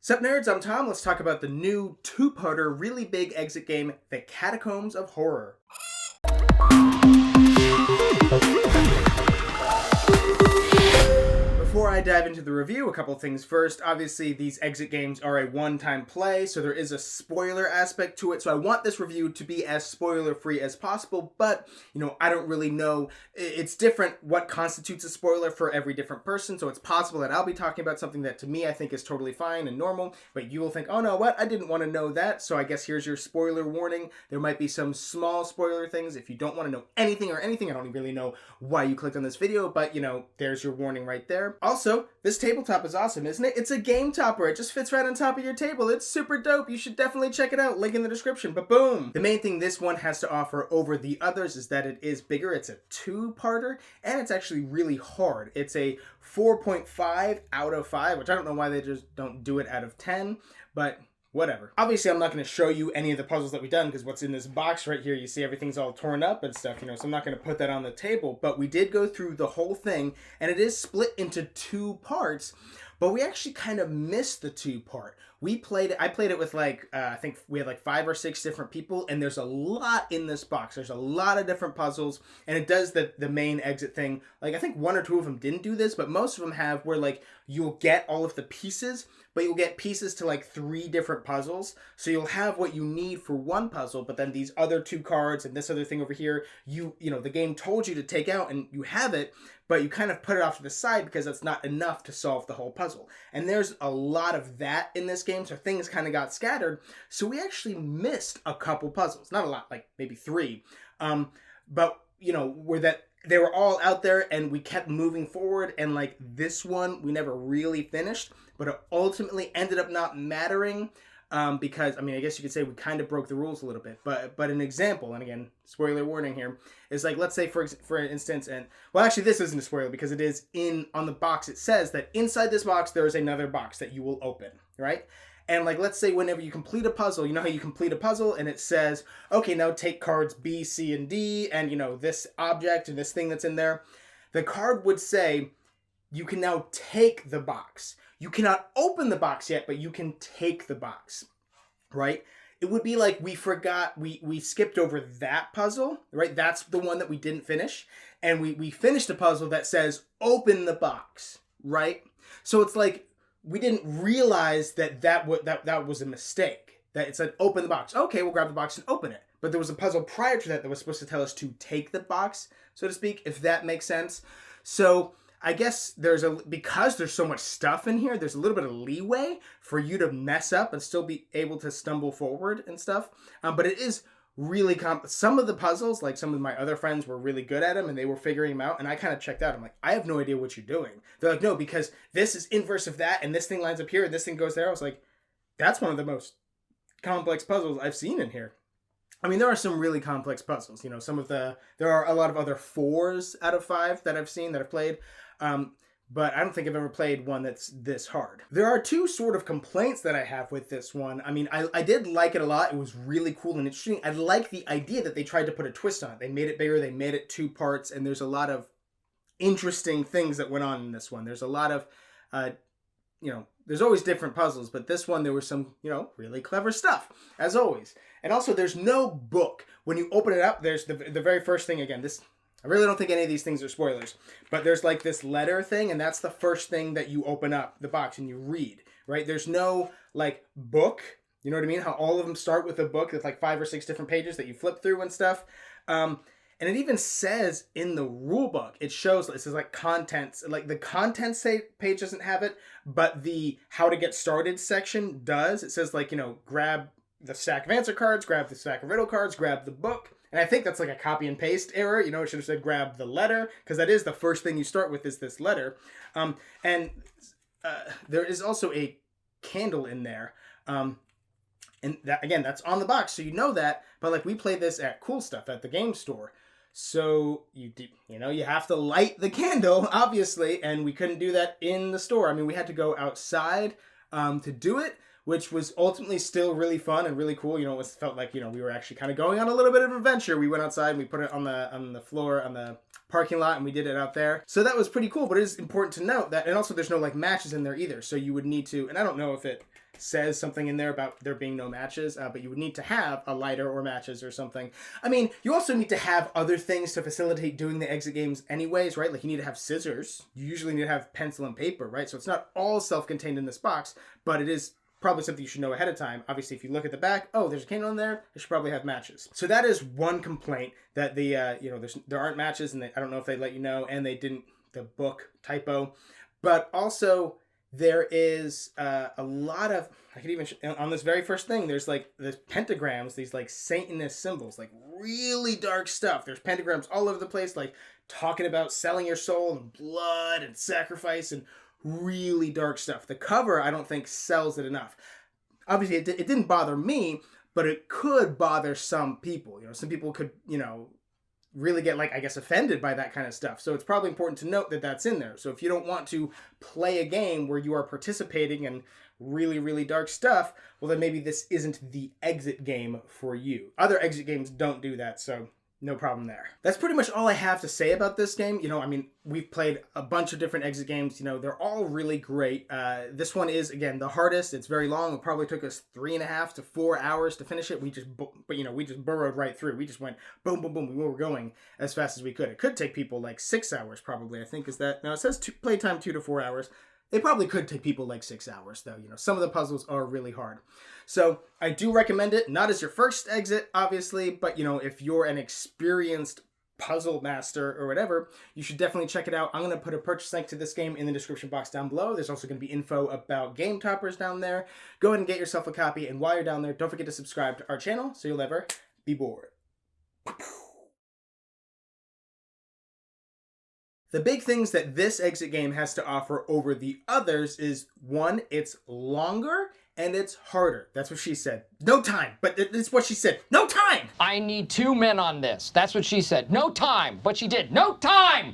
Sup nerds, I'm Tom. Let's talk about the new two-parter really big exit game, The Catacombs of Horror. Before I dive into the review, a couple things first. Obviously, these exit games are a one-time play, so there is a spoiler aspect to it. So I want this review to be as spoiler-free as possible, but, I don't really know. It's different what constitutes a spoiler for every different person, so it's possible that I'll be talking about something that to me I think is totally fine and normal, but you will think, oh no, what? I didn't want to know that, so I guess here's your spoiler warning. There might be some small spoiler things. If you don't want to know anything, I don't really know why you clicked on this video, but, there's your warning right there. Also, this tabletop is awesome, isn't it? It's a game topper. It just fits right on top of your table. It's super dope. You should definitely check it out. Link in the description. But boom! The main thing this one has to offer over the others is that it is bigger. It's a two-parter, and it's actually really hard. It's a 4.5 out of 5, which I don't know why they just don't do it out of 10, but whatever. Obviously, I'm not going to show you any of the puzzles that we've done because what's in this box right here, you see everything's all torn up and stuff, so I'm not going to put that on the table. But we did go through the whole thing, and it is split into two parts, but we actually kind of missed the two-part. I played it with I think we had 5 or 6 different people, and there's a lot in this box. There's a lot of different puzzles, and it does the main exit thing. I think 1 or 2 of them didn't do this, but most of them have where you'll get all of the pieces, but you'll get pieces to 3 different puzzles. So you'll have what you need for one puzzle, but then these other 2 cards and this other thing over here, the game told you to take out and you have it, but you kind of put it off to the side because that's not enough to solve the whole puzzle. And there's a lot of that in this game, so things kind of got scattered. So we actually missed a couple puzzles. Not a lot, maybe 3. But, they were all out there and we kept moving forward, and this one we never really finished, but it ultimately ended up not mattering because, I guess you could say we kind of broke the rules a little bit, but an example, and again, spoiler warning here, is let's say for instance, and well actually this isn't a spoiler because it is on the box, it says that inside this box there is another box that you will open, right? And let's say whenever you complete a puzzle, you know how you complete a puzzle and it says, okay, now take cards B, C, and D, and this object and this thing that's in there. The card would say, you can now take the box. You cannot open the box yet, but you can take the box, right? It would be we forgot, we skipped over that puzzle, right? That's the one that we didn't finish. And we finished a puzzle that says, open the box, right? So it's we didn't realize that was a mistake. That it said, open the box. Okay, we'll grab the box and open it. But there was a puzzle prior to that was supposed to tell us to take the box, so to speak, if that makes sense. So I guess because there's so much stuff in here, there's a little bit of leeway for you to mess up and still be able to stumble forward and stuff. But it is really some of the puzzles, some of my other friends were really good at them and they were figuring them out, and I kind of checked out. I'm I have no idea what you're doing. They're no, because this is inverse of that and this thing lines up here and this thing goes there. I was that's one of the most complex puzzles I've seen in here. There are some really complex puzzles. There are a lot of other 4s out of 5 that I've seen, that I've played. But I don't think I've ever played one that's this hard. There are 2 sort of complaints that I have with this one. I did like it a lot. It was really cool and interesting. I like the idea that they tried to put a twist on it. They made it bigger. They made it 2 parts. And there's a lot of interesting things that went on in this one. There's a lot of, there's always different puzzles. But this one, there was some, really clever stuff, as always. And also, there's no book. When you open it up, there's the very first thing, again, I really don't think any of these things are spoilers, but there's this letter thing, and that's the first thing that you open up the box and you read, right? There's no book, you know what I mean? How all of them start with a book with 5 or 6 different pages that you flip through and stuff. And it even says in the rule book, it says contents, the contents page doesn't have it, but the how to get started section does. It says grab the stack of answer cards, grab the stack of riddle cards, grab the book. And I think that's a copy and paste error. It should have said grab the letter, because that is the first thing you start with is this letter. And there is also a candle in there. And that, again, that's on the box, so you know that. But we played this at Cool Stuff at the game store. So you have to light the candle, obviously, and we couldn't do that in the store. We had to go outside to do it, which was ultimately still really fun and really cool. It felt like, we were actually kind of going on a little bit of an adventure. We went outside and we put it on the floor, on the parking lot, and we did it out there. So that was pretty cool, but it is important to note that, and also there's no matches in there either. So you would need to, and I don't know if it says something in there about there being no matches, but you would need to have a lighter or matches or something. I mean, you also need to have other things to facilitate doing the exit games anyways, right? Like you need to have scissors. You usually need to have pencil and paper, right? So it's not all self-contained in this box, but it is probably something you should know ahead of time. Obviously, if you look at the back, oh, there's a candle in there, it should probably have matches. So that is one complaint, that the, there aren't matches, and I don't know if they let you know, and they didn't, the book typo. But also, there is a lot of, I could even, on this very first thing, there's like the pentagrams, these like Satanist symbols, like really dark stuff. There's pentagrams all over the place, like talking about selling your soul and blood and sacrifice and really dark stuff. The cover, I don't think, sells it enough. Obviously, it didn't bother me, but it could bother some people. Some people could, really get, like, I guess, offended by that kind of stuff. So it's probably important to note that that's in there. So if you don't want to play a game where you are participating in really, really dark stuff, well, then maybe this isn't the exit game for you. Other exit games don't do that, so no problem there. That's pretty much all I have to say about this game. I mean, we've played a bunch of different exit games. They're all really great. This one is, again, the hardest. It's very long. It probably took us 3.5 to 4 hours to finish it. We just burrowed right through. We just went boom, boom, boom. We were going as fast as we could. It could take people like 6 hours probably, I think. Now it says playtime 2 to 4 hours. They probably could take people like 6 hours, though. Some of the puzzles are really hard. So I do recommend it, not as your first exit, obviously, but, if you're an experienced puzzle master or whatever, you should definitely check it out. I'm going to put a purchase link to this game in the description box down below. There's also going to be info about Game Toppers down there. Go ahead and get yourself a copy, and while you're down there, don't forget to subscribe to our channel so you'll never be bored. The big things that this exit game has to offer over the others is, one, it's longer and it's harder. That's what she said. No time, but it's what she said. No time! I need 2 men on this. That's what she said. No time, but she did. No time!